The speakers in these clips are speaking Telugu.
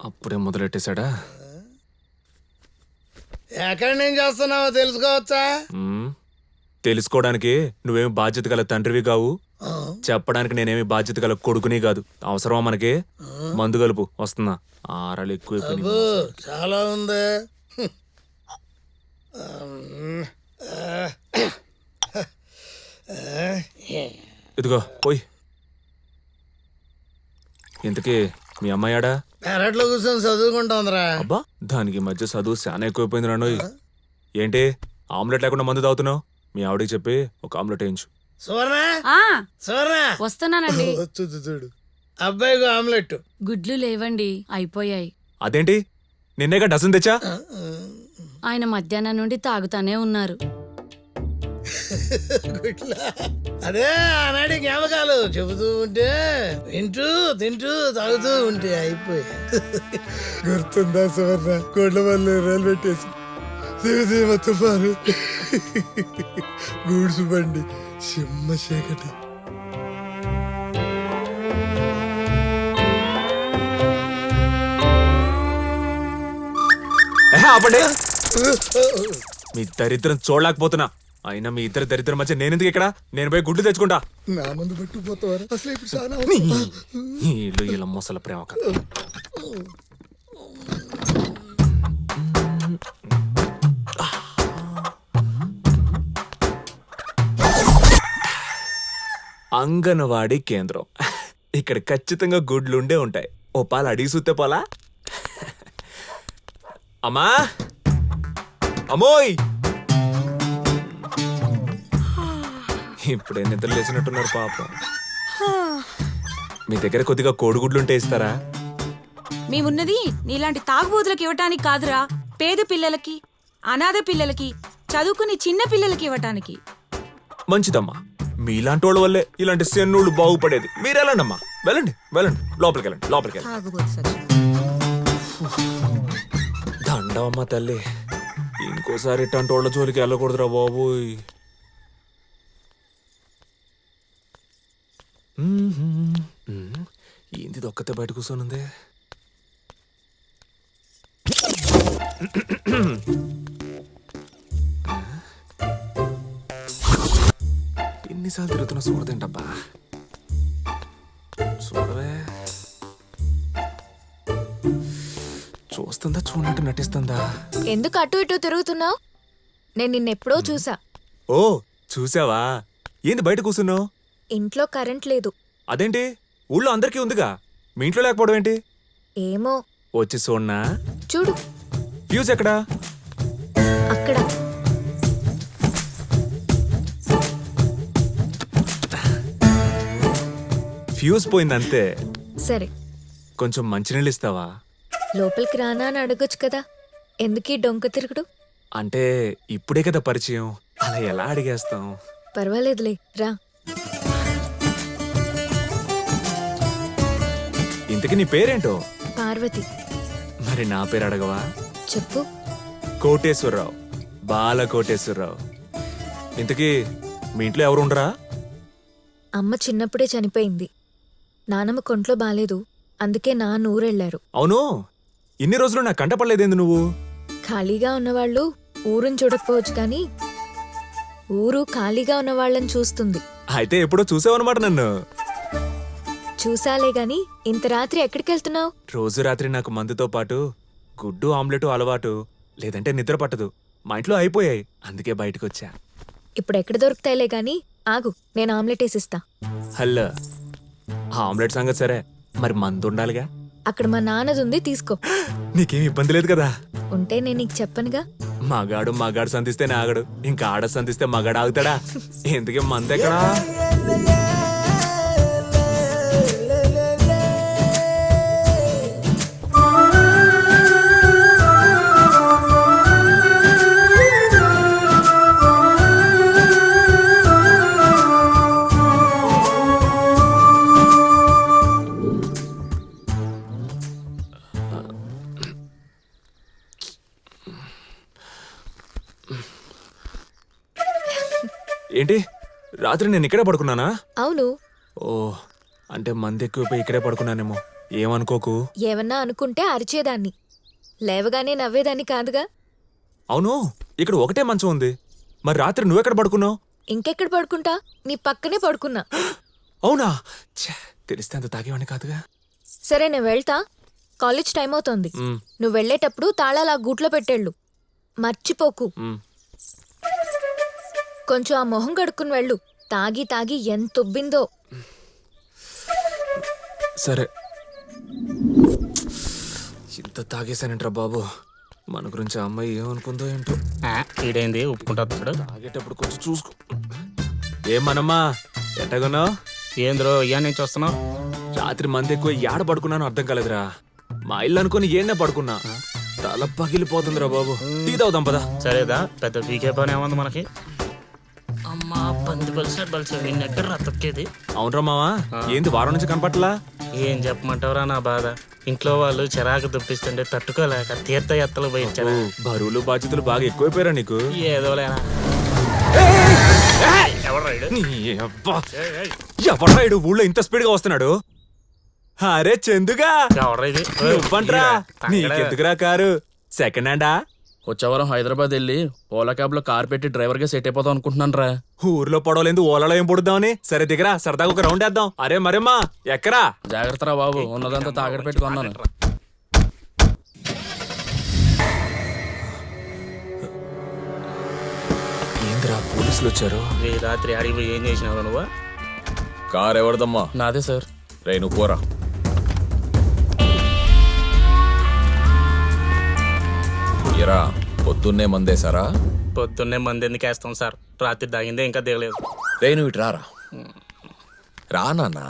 అప్పుడే మొదలెట్టేశాడా? ఎక్కడ నేను చేస్తున్నావో తెలుసుకోవచ్చా? తెలుసుకోవడానికి నువ్వేమి బాధ్యత గల తండ్రివి కావు, చెప్పడానికి నేనేమి బాధ్యత గల కొడుకుని కాదు. అవసరమా మనకి? మందు కలుపు, వస్తున్నా. ఆరాలు ఎక్కువ. చాలా ఉంది. ఇదిగో పోయి. ఇంతకీ మీ అమ్మాయాడా? పెరట్లో కూర్చొని చదువుకుంటోందిరా. అబ్బా, దానికి ఈ మధ్య చదువు చాలా ఎక్కువైపోయింది రాండోయ్. ఏంటి ఆమ్లెట్ లేకుండా మందు తాగుతున్నావు? మీ ఆవిడకి చెప్పి ఒక ఆమ్లెట్ వేయించు. సువర్ణ, సువర్ణ వస్తున్నానండి. చూడు అబ్బాయికి ఆమ్లెట్. గుడ్లు లేవండి, అయిపోయాయి. అదేంటి, నిన్నేగా డజన్ తెచ్చా? ఆయన మధ్యాహ్నం నుండి తాగుతానే ఉన్నారు. అదే ఆనాడి జ్ఞాపకాలు చెబుతూ ఉంటే వింటూ తింటూ తాగుతూ ఉంటే అయిపోయి. గుర్తుందా సువర్ణ? కోట్ల వల్ల రైలు పెట్టేసి దేవదేవ తుఫాను, గూడ్సు బండి, సింహ చీకటి. మీ దరిద్రం చూడలేకపోతున్నా. అయినా మీ ఇద్దరు దరిద్రం మధ్య నేనెందుకు ఇక్కడ? నేను పోయి గుడ్లు తెచ్చుకుంటా. నా ముందు పట్టుకుపోతావారు అసలు ఇప్పుడు చాలా ఇల్లు ఇలా మొసల ప్రేమ కదా. అంగన్వాడీ కేంద్రం. ఇక్కడ ఖచ్చితంగా గుడ్లుండే ఉంటాయి. ఓ పాలు అడిగి చూస్తే పోలా? అమ్మా, అమ్మోయ్, ఇప్పుడే నిద్ర లేచినట్టున్నారు పాపం. మీ దగ్గర కొద్దిగా కోడిగుడ్లుంటే ఇస్తారా? మేమున్నది నీలాంటి తాగుబోతులకు ఇవ్వటానికి కాదురా, పేద పిల్లలకి, అనాథ పిల్లలకి, చదువుకుని చిన్న పిల్లలకి ఇవ్వటానికి. మంచిదమ్మా, మీలాంటి వాళ్ళ వల్లే ఇలాంటి సెన్నోళ్ళు బాగుపడేది. మీరు వెళ్ళండమ్మా, వెళ్ళండి వెళ్ళండి, లోపలికి వెళ్ళండి, లోపలికి వెళ్ళండి. దండమ్మా తల్లి, ఇంకోసారి ఇట్లాంటి వాళ్ళ జోలికి వెళ్ళకూడదురా బాబోయ్. ఏంది దొక్కతే బయట కూర్చోనుంది? ఎన్నిసార్లు తిరుగుతున్నా చూడదేంటబ్బా. చూడవే, చూస్తుందా చూడనట్టు నటిస్తుందా? ఎందుకు అటు ఇటు తిరుగుతున్నావు? నేను నిన్నెప్పుడో చూసా. ఓ చూసావా? ఏంది బయట కూర్చున్నావు? ఇంట్లో కరెంట్ లేదు. అదేంటి, ఊళ్ళో అందరికీ ఉందిగా, మీ ఇంట్లో లేకపోవడం ఏంటి? ఏమో, వచ్చి చూడనా? చూడు. ఫ్యూజ్ ఎక్కడా? అక్కడ. ఫ్యూజ్ పోయిందంతే. సరే, కొంచెం మంచినీళ్ళు ఇస్తావా? లోపలికి రానా అని అడగొచ్చు కదా, ఎందుకీ డొంక తిరుగుడు? అంటే ఇప్పుడే కదా పరిచయం, అలా ఎలా అడిగేస్తాం? పర్వాలేదులే, రా. ఇంతకీ నీ పేరేంటో? పార్వతి. మరి నా పేరు అడగవా? చెప్పు. కోటేశ్వరరావు, బాల కోటేశ్వరరావు. ఇంతకీ మీ ఇంట్లో ఎవరు ఉండరా? అమ్మ చిన్నప్పుడే చనిపోయింది. నానమ్మ కొంట్లో బాలేదు, అందుకే నాన్న ఊరెళ్ళారు. అవును, ఇన్ని రోజులు నాకు కంటపడలేదేంది నువ్వు? ఖాళీగా ఉన్నవాళ్ళు ఊరుని చూడకపోవచ్చు కానీ ఊరు ఖాళీగా ఉన్న వాళ్ళని చూస్తుంది. అయితే ఎప్పుడో చూసావన్నమాట నన్ను. చూసాలే గాని ఇంత రాత్రి ఎక్కడికి వెళ్తున్నావు? రోజు రాత్రి నాకు మందుతో పాటు గుడ్డు ఆమ్లెట్ అలవాటు, లేదంటే నిద్ర పట్టదు. మా ఇంట్లో అయిపోయాయి, అందుకే బయటకు వచ్చా. ఇప్పుడు ఎక్కడ దొరుకుతాయిలే గాని ఆగు, నేను ఆమ్లెట్ వేసిస్తా. హలో, ఆమ్లెట్ సంగతి సరే, మరి మందు ఉండాలిగా. అక్కడ మా నాన్నదుంది, తీసుకో. నీకేం ఇబ్బంది లేదు కదా? ఉంటే నేను నీకు చెప్పనుగా. మగాడు సంధిస్తేనే ఆగడు, ఇంకా ఆడ సంధిస్తే మగాడు ఆగుతాడా? ఎందుకే మందు ఎక్కడా? ఏంటి, రాత్రి నేను ఇక్కడే పడుకున్నానా? అవును. ఓ, అంటే మంది ఎక్కువైపోయి ఇక్కడే పడుకున్నానేమో, ఏమనుకోకు. ఏమన్నా అనుకుంటే అరిచేదాన్ని, లేవగానే నవ్వేదాన్ని కాదుగా. అవును, ఇక్కడ ఒకటే మంచం ఉంది, మరి రాత్రి నువ్వెక్కడ పడుకున్నావు? ఇంకెక్కడ పడుకుంటా, నీ పక్కనే పడుకున్నా. అవునా? ఛే, తెలిస్తే అంత తాగేవాడిని కాదుగా. సరే నేను వెళ్తా, కాలేజ్ టైం అవుతోంది. మ్, నువ్వు వెళ్ళేటప్పుడు తాళాలు ఆ గూట్లో పెట్టేళ్ళు, మర్చిపోకు. మ్. కొంచెం ఆ మొహం కడుక్కుని వెళ్ళు, తాగి తాగి ఎంత ఉబ్బిందో. సరే. ఇంత తాగేశానంట్రా బాబు, మన గురించి ఆ అమ్మాయి ఏమనుకుందో ఏంటో. ఈడైంది ఒప్పుకుంటాడు. తాగేటప్పుడు కొంచెం చూసుకో. ఏం మనమ్మా, ఎట్టగున్నావు? ఏంద్రో ఇయ్యా నుంచి వస్తున్నావు? రాత్రి మంది ఎక్కువ ఏడ పడుకున్నానో అర్థం కాలేదురా. మా ఇల్లు అనుకుని ఏనే పడుకున్నా, తల పగిలిపోతుందిరా బాబు. టీ తాగుదాం పదా. సరేదా, పెద్ద పీకే పని ఏముంది మనకి. అమ్మా పంది బలిసే ఎక్కడ రతొక్కేది. అవునరా మావా, ఏంది వారం నుంచి కనపట్లా? ఏం చెప్పమంటావురా నా బాధ. ఇంట్లో వాళ్ళు చిరాకు దుప్పిస్తుంటే తట్టుకోలేక తీర్థయాత్రలు పోయించారా. బరువులు బాధ్యతలు బాగా ఎక్కువైపోయారా నీకు? ఏదో లేనా. ఎవడ్రాయుడు ఊళ్ళో ఇంత స్పీడ్ గా వస్తున్నాడు? అరే చందుగా, ఎవడ్రా ఇది? నువ్వంట్రా. నీకెందుకురా కారు? సెకండ్ హ్యాండా? వచ్చే వారం హైదరాబాద్ వెళ్ళి ఓలా క్యాబ్ లో కార్ పెట్టి డ్రైవర్ గా సెట్ అయిపోతాం అనుకుంటున్నాను రా. ఊర్లో పడవలేదు, ఓలలో ఏం పొడుద్దామని. సరే దిగరా, సరదాగా ఒక రౌండ్ వేద్దాం. అరే మరేమ్మా ఎక్కరా? జాగ్రత్త రా బాబు, ఉన్నదంతా తాగడి పెట్టుకున్నాను. ఏంద్రా పోలీసులు వచ్చారు? ఈ రాత్రి అడిగి పోయి ఏం చేసినావు నువ్వు? కార్ ఎవరిదమ్మా? నాదే సార్. రే నువ్వు పోరా. ఎరా పొద్దున్నే మందేశారా? పొద్దున్నే మంది ఎందుకు వేస్తాం సార్, రాత్రి తాగిందే ఇంకా దిగలేదు. రే నువ్వు ఇటు రారా. రా నాన్నా.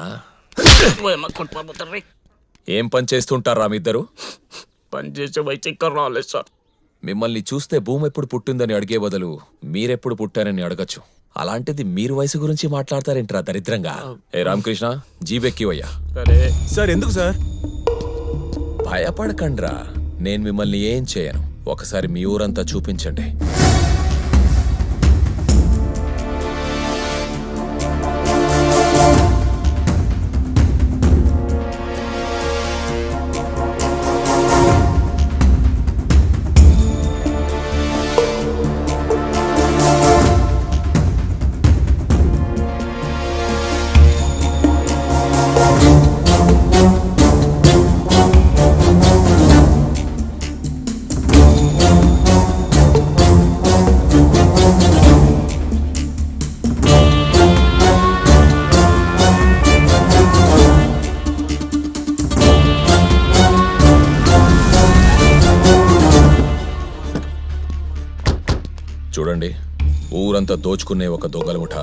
ఏం పని చేస్తుంటారా మీ ఇద్దరు? పని చేసే వయసు ఇంకా రాలేదు సార్. మిమ్మల్ని చూస్తే భూమి ఎప్పుడు పుట్టిందని అడిగే బదులు మీరెప్పుడు పుట్టారని అడగచ్చు. అలాంటిది మీరు వయసు గురించి మాట్లాడతారేంట్రా దరిద్రంగా. ఏ రామకృష్ణ, జీబెక్కివయ్యా. సరే సార్ ఎందుకు సార్? భయపడకండ్రా, నేను మిమ్మల్ని ఏం చేయను. ఒకసారి మీ ఊరంతా చూపించండి. చూడండి, ఊరంతా దోచుకునే ఒక దొంగల ముఠ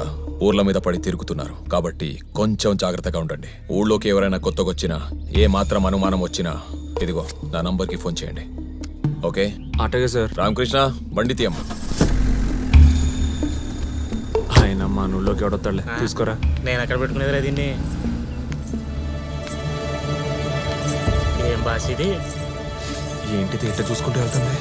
ఊర్ల మీద పడి తిరుగుతున్నారు. కాబట్టి కొంచెం జాగ్రత్తగా ఉండండి. ఊళ్ళోకి ఎవరైనా కొత్తగొచ్చినా, ఏ మాత్రం అనుమానం వచ్చినా ఇదిగో నా నంబర్కి ఫోన్ చేయండి. ఓకే? అటగే సార్. రామకృష్ణ, బండి తీయమ్మ. ఆయన మా నుళ్ళోకి ఎవడొస్తాడులే, తీసుకోరా. నేను ఎక్కడ పెట్టుకునేదిరా దీన్ని? ఏం బాస్ ఇది? ఏంటిది ఇట్లా చూసుకుంటూ వెళ్తుంది?